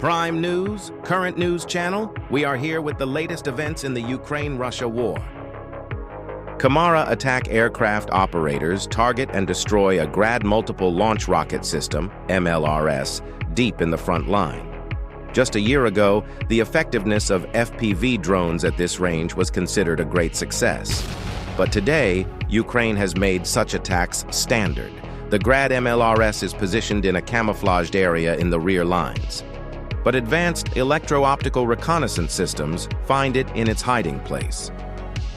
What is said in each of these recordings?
Prime News, current news channel, we are here with the latest events in the Ukraine-Russia war. Kamara attack aircraft operators target and destroy a Grad Multiple Launch Rocket System, MLRS, deep in the front line. Just a year ago, the effectiveness of FPV drones at this range was considered a great success. But today, Ukraine has made such attacks standard. The Grad MLRS is positioned in a camouflaged area in the rear lines. But advanced electro-optical reconnaissance systems find it in its hiding place.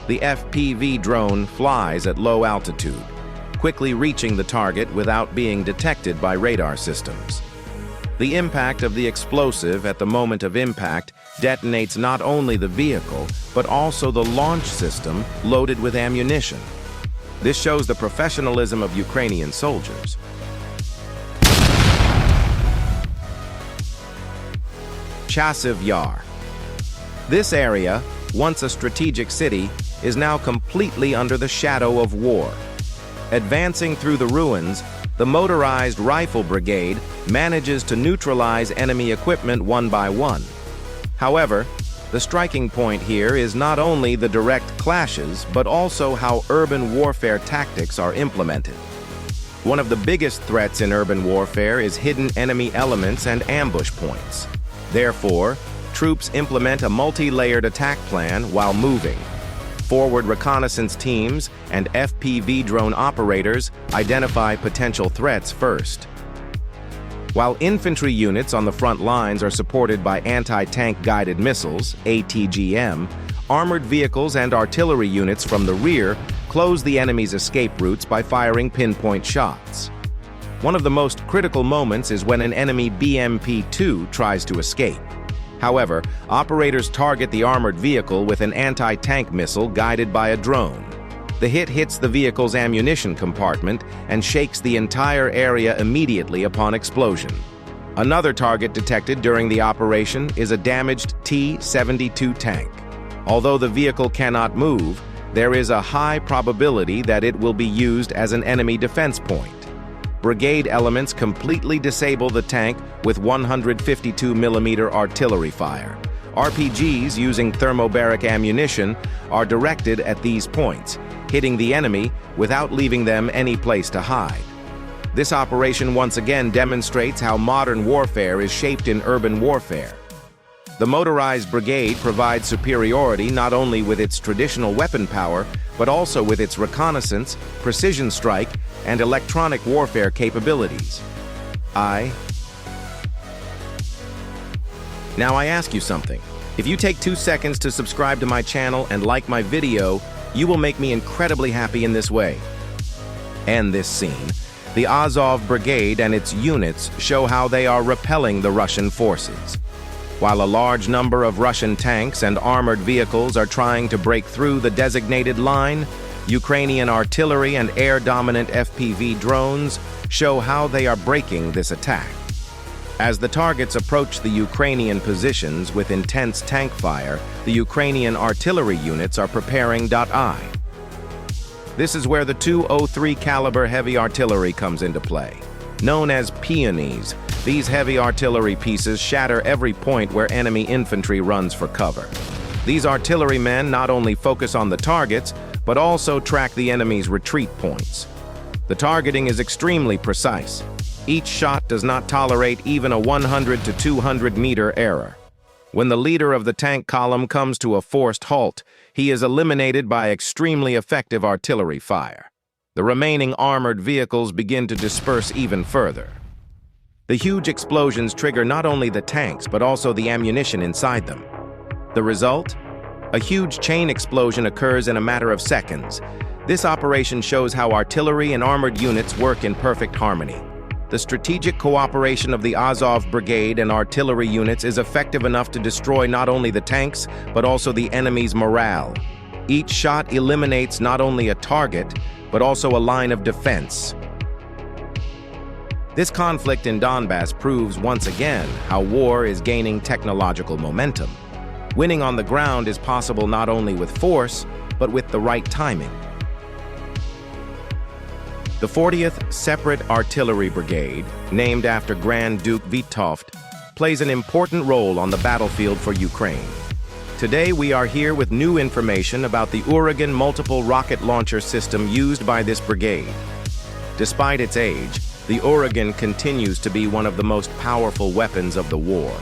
The FPV drone flies at low altitude, quickly reaching the target without being detected by radar systems. The impact of the explosive at the moment of impact detonates not only the vehicle, but also the launch system loaded with ammunition. This shows the professionalism of Ukrainian soldiers. Chasiv Yar. This area, once a strategic city, is now completely under the shadow of war. Advancing through the ruins, the motorized rifle brigade manages to neutralize enemy equipment one by one. However, the striking point here is not only the direct clashes, but also how urban warfare tactics are implemented. One of the biggest threats in urban warfare is hidden enemy elements and ambush points. Therefore, troops implement a multi-layered attack plan while moving. Forward reconnaissance teams and FPV drone operators identify potential threats first. While infantry units on the front lines are supported by anti-tank guided missiles, ATGM, armored vehicles and artillery units from the rear close the enemy's escape routes by firing pinpoint shots. One of the most critical moments is when an enemy BMP-2 tries to escape. However, operators target the armored vehicle with an anti-tank missile guided by a drone. The hit hits the vehicle's ammunition compartment and shakes the entire area immediately upon explosion. Another target detected during the operation is a damaged T-72 tank. Although the vehicle cannot move, there is a high probability that it will be used as an enemy defense point. Brigade elements completely disable the tank with 152mm artillery fire. RPGs using thermobaric ammunition are directed at these points, hitting the enemy without leaving them any place to hide. This operation once again demonstrates how modern warfare is shaped in urban warfare. The motorized brigade provides superiority not only with its traditional weapon power, but also with its reconnaissance, precision strike, and electronic warfare capabilities. Now I ask you something. If you take 2 seconds to subscribe to my channel and like my video, you will make me incredibly happy in this way. And this scene, the Azov Brigade and its units show how they are repelling the Russian forces. While a large number of Russian tanks and armored vehicles are trying to break through the designated line, Ukrainian artillery and air-dominant FPV drones show how they are breaking this attack. As the targets approach the Ukrainian positions with intense tank fire, the Ukrainian artillery units are preparing. This is where the 203 caliber heavy artillery comes into play. Known as peonies, these heavy artillery pieces shatter every point where enemy infantry runs for cover. These artillerymen not only focus on the targets, but also track the enemy's retreat points. The targeting is extremely precise. Each shot does not tolerate even a 100 to 200 meter error. When the leader of the tank column comes to a forced halt, he is eliminated by extremely effective artillery fire. The remaining armored vehicles begin to disperse even further. The huge explosions trigger not only the tanks, but also the ammunition inside them. The result? A huge chain explosion occurs in a matter of seconds. This operation shows how artillery and armored units work in perfect harmony. The strategic cooperation of the Azov Brigade and artillery units is effective enough to destroy not only the tanks, but also the enemy's morale. Each shot eliminates not only a target, but also a line of defense. This conflict in Donbass proves once again how war is gaining technological momentum. Winning on the ground is possible not only with force, but with the right timing. The 40th Separate Artillery Brigade, named after Grand Duke Vytauft, plays an important role on the battlefield for Ukraine. Today we are here with new information about the Uragan multiple rocket launcher system used by this brigade. Despite its age, the Uragan continues to be one of the most powerful weapons of the war.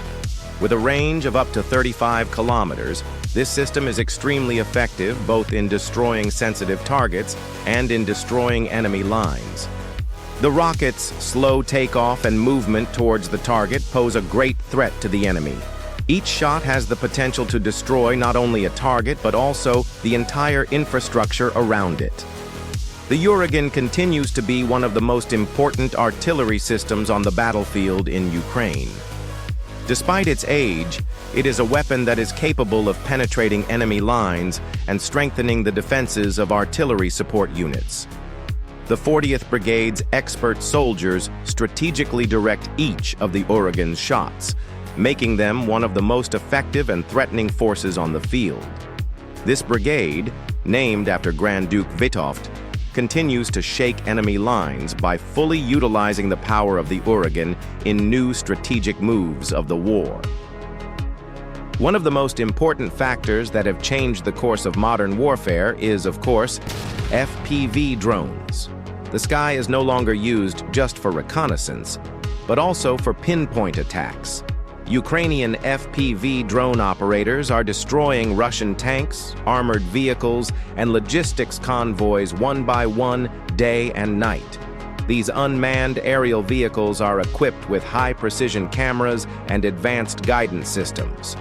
With a range of up to 35 kilometers, this system is extremely effective both in destroying sensitive targets and in destroying enemy lines. The rocket's slow takeoff and movement towards the target pose a great threat to the enemy. Each shot has the potential to destroy not only a target but also the entire infrastructure around it. The Uragan continues to be one of the most important artillery systems on the battlefield in Ukraine. Despite its age, it is a weapon that is capable of penetrating enemy lines and strengthening the defenses of artillery support units. The 40th Brigade's expert soldiers strategically direct each of the Uragan's shots, making them one of the most effective and threatening forces on the field. This brigade, named after Grand Duke Vytauft, continues to shake enemy lines by fully utilizing the power of the Uragan in new strategic moves of the war. One of the most important factors that have changed the course of modern warfare is, of course, FPV drones. The sky is no longer used just for reconnaissance, but also for pinpoint attacks. Ukrainian FPV drone operators are destroying Russian tanks, armored vehicles, and logistics convoys one by one, day and night. These unmanned aerial vehicles are equipped with high-precision cameras and advanced guidance systems.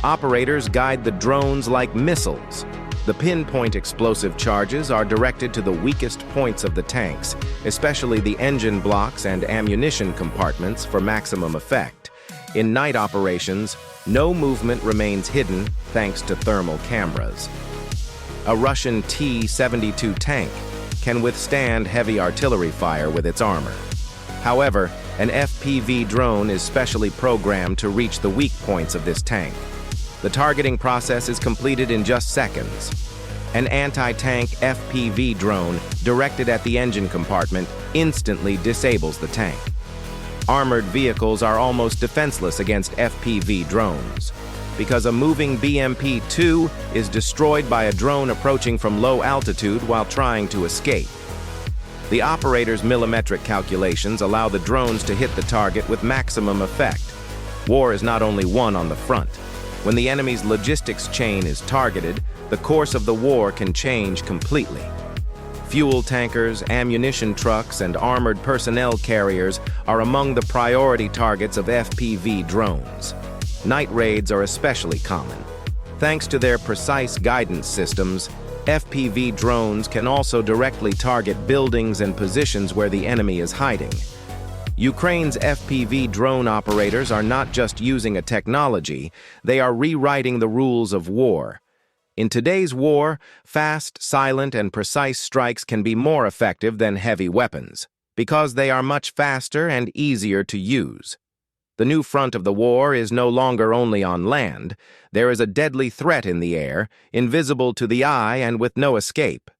Operators guide the drones like missiles. The pinpoint explosive charges are directed to the weakest points of the tanks, especially the engine blocks and ammunition compartments, for maximum effect. In night operations, no movement remains hidden thanks to thermal cameras. A Russian T-72 tank can withstand heavy artillery fire with its armor. However, an FPV drone is specially programmed to reach the weak points of this tank. The targeting process is completed in just seconds. An anti-tank FPV drone directed at the engine compartment instantly disables the tank. Armored vehicles are almost defenseless against FPV drones, because a moving BMP-2 is destroyed by a drone approaching from low altitude while trying to escape. The operator's millimetric calculations allow the drones to hit the target with maximum effect. War is not only won on the front. When the enemy's logistics chain is targeted, the course of the war can change completely. Fuel tankers, ammunition trucks, and armored personnel carriers are among the priority targets of FPV drones. Night raids are especially common. Thanks to their precise guidance systems, FPV drones can also directly target buildings and positions where the enemy is hiding. Ukraine's FPV drone operators are not just using a technology, they are rewriting the rules of war. In today's war, fast, silent, and precise strikes can be more effective than heavy weapons, because they are much faster and easier to use. The new front of the war is no longer only on land. There is a deadly threat in the air, invisible to the eye and with no escape.